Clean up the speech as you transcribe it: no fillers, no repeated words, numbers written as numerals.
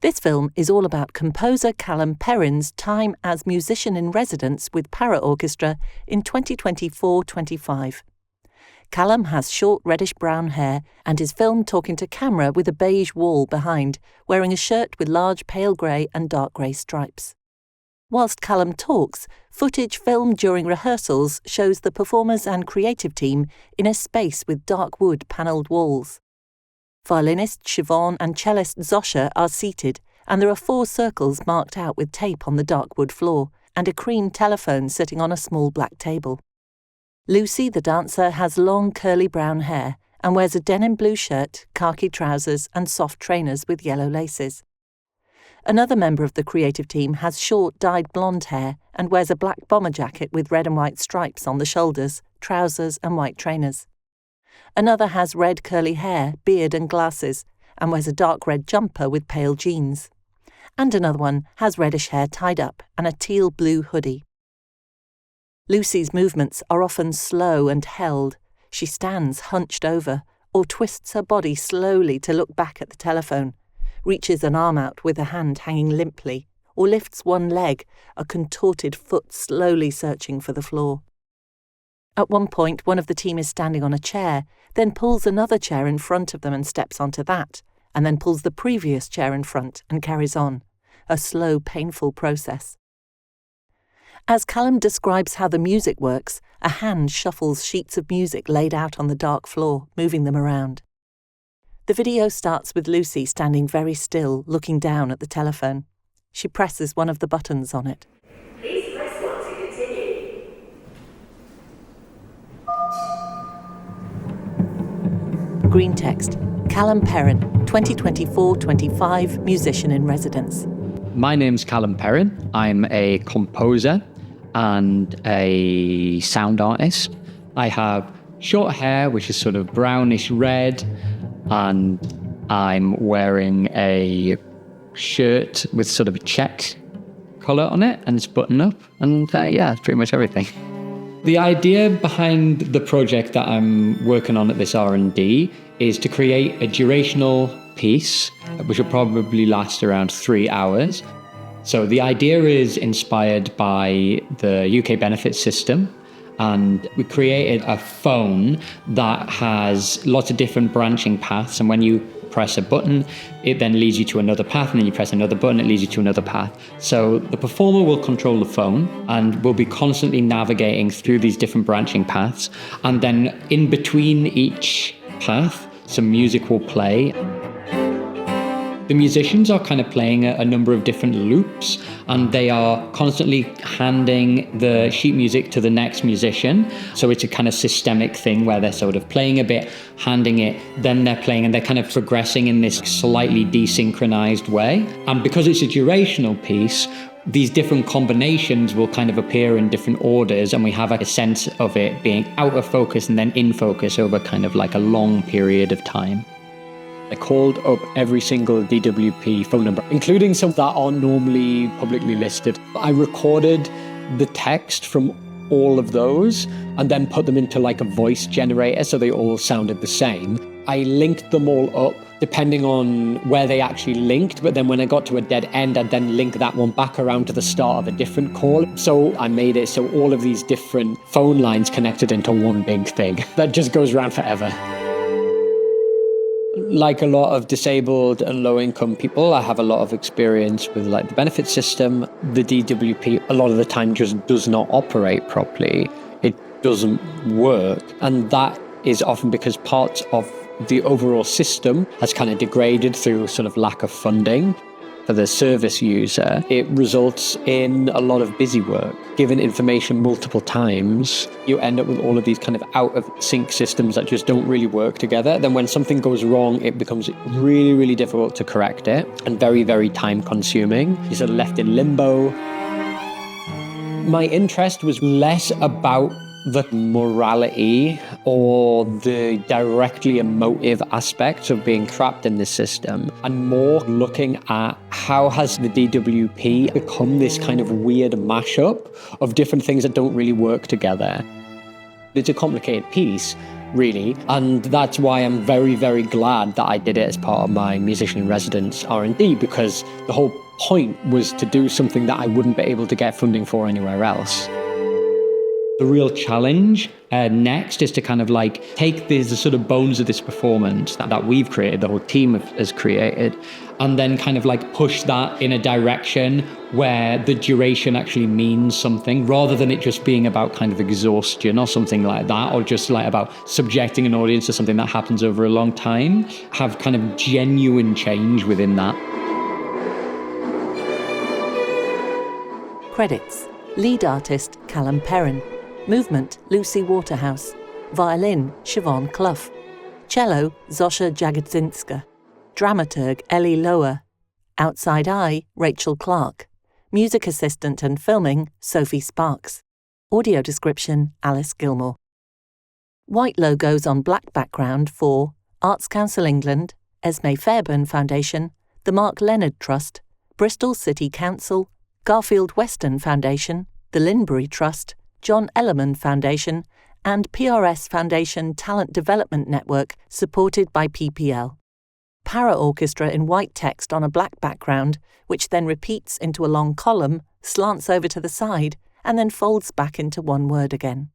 This film is all about composer Calum Perrin's time as musician-in-residence with Paraorchestra in 2024-25. Calum has short reddish-brown hair and is filmed talking to camera with a beige wall behind, wearing a shirt with large pale grey and dark grey stripes. Whilst Calum talks, footage filmed during rehearsals shows the performers and creative team in a space with dark wood panelled walls. Violinist Siobhan and cellist Zosia are seated, and there are 4 circles marked out with tape on the dark wood floor, and a cream telephone sitting on a small black table. Lucy, the dancer, has long curly brown hair and wears a denim blue shirt, khaki trousers and soft trainers with yellow laces. Another member of the creative team has short dyed blonde hair and wears a black bomber jacket with red and white stripes on the shoulders, trousers and white trainers. Another has red curly hair, beard and glasses, and wears a dark red jumper with pale jeans. And another one has reddish hair tied up and a teal blue hoodie. Lucy's movements are often slow and held. She stands hunched over, or twists her body slowly to look back at the telephone, reaches an arm out with a hand hanging limply, or lifts one leg, a contorted foot slowly searching for the floor. At one point, one of the team is standing on a chair, then pulls another chair in front of them and steps onto that, and then pulls the previous chair in front and carries on. A slow, painful process. As Calum describes how the music works, a hand shuffles sheets of music laid out on the dark floor, moving them around. The video starts with Lucy standing very still, looking down at the telephone. She presses one of the buttons on it. Please press 1 to continue. Green text. Calum Perrin, 2024-25 musician-in-residence. My name's Calum Perrin. I'm a composer and a sound artist. I have short hair, which is sort of brownish red, and I'm wearing a shirt with sort of a check colour on it, and it's buttoned up, and it's pretty much everything. The idea behind the project that I'm working on at this R&D is to create a durational piece, which will probably last around 3 hours. So the idea is inspired by the UK benefit system, and we created a phone that has lots of different branching paths, and when you press a button, it then leads you to another path, and then you press another button, it leads you to another path. So the performer will control the phone and will be constantly navigating through these different branching paths, and then in between each path, some music will play. The musicians are kind of playing a number of different loops, and they are constantly handing the sheet music to the next musician. So it's a kind of systemic thing where they're sort of playing a bit, handing it, then they're playing, and they're kind of progressing in this slightly desynchronized way. And because it's a durational piece, these different combinations will kind of appear in different orders, and we have a sense of it being out of focus and then in focus over kind of like a long period of time. I called up every single DWP phone number, including some that aren't normally publicly listed. I recorded the text from all of those and then put them into like a voice generator so they all sounded the same. I linked them all up depending on where they actually linked, but then when I got to a dead end, I'd then link that one back around to the start of a different call. So I made it so all of these different phone lines connected into one big thing that just goes around forever. Like a lot of disabled and low-income people, I have a lot of experience with like the benefit system. The DWP a lot of the time just does not operate properly. It doesn't work. And that is often because parts of the overall system has kind of degraded through sort of lack of funding. For the service user, it results in a lot of busy work. Given information multiple times, you end up with all of these kind of out-of-sync systems that just don't really work together. Then when something goes wrong, it becomes really, really difficult to correct it and very, very time-consuming. You're sort of left in limbo. My interest was less about the morality or the directly emotive aspects of being trapped in this system, and more looking at how has the DWP become this kind of weird mashup of different things that don't really work together. It's a complicated piece really. And that's why I'm very, very glad that I did it as part of my musician in residence R&D, because the whole point was to do something that I wouldn't be able to get funding for anywhere else. The real challenge next is to kind of like take the sort of bones of this performance that we've created, the whole team has created, and then kind of like push that in a direction where the duration actually means something, rather than it just being about kind of exhaustion or something like that, or just like about subjecting an audience to something that happens over a long time. Have kind of genuine change within that. Credits: lead artist Calum Perrin, movement Lucy Waterhouse, violin Siobhan Clough, cello Zosia Jagodzinska, dramaturg Eli Lower, outside eye Rachael Clerke, music assistant and filming Sophie Sparkes, audio description Alice Gilmour. White logos on black background for Arts Council England, Esme Fairbairn Foundation, the Mark Leonard Trust, Bristol City Council, Garfield Weston Foundation, the Linbury Trust, John Ellerman Foundation, and PRS Foundation Talent Development Network, supported by PPL. Paraorchestra in white text on a black background, which then repeats into a long column, slants over to the side, and then folds back into one word again.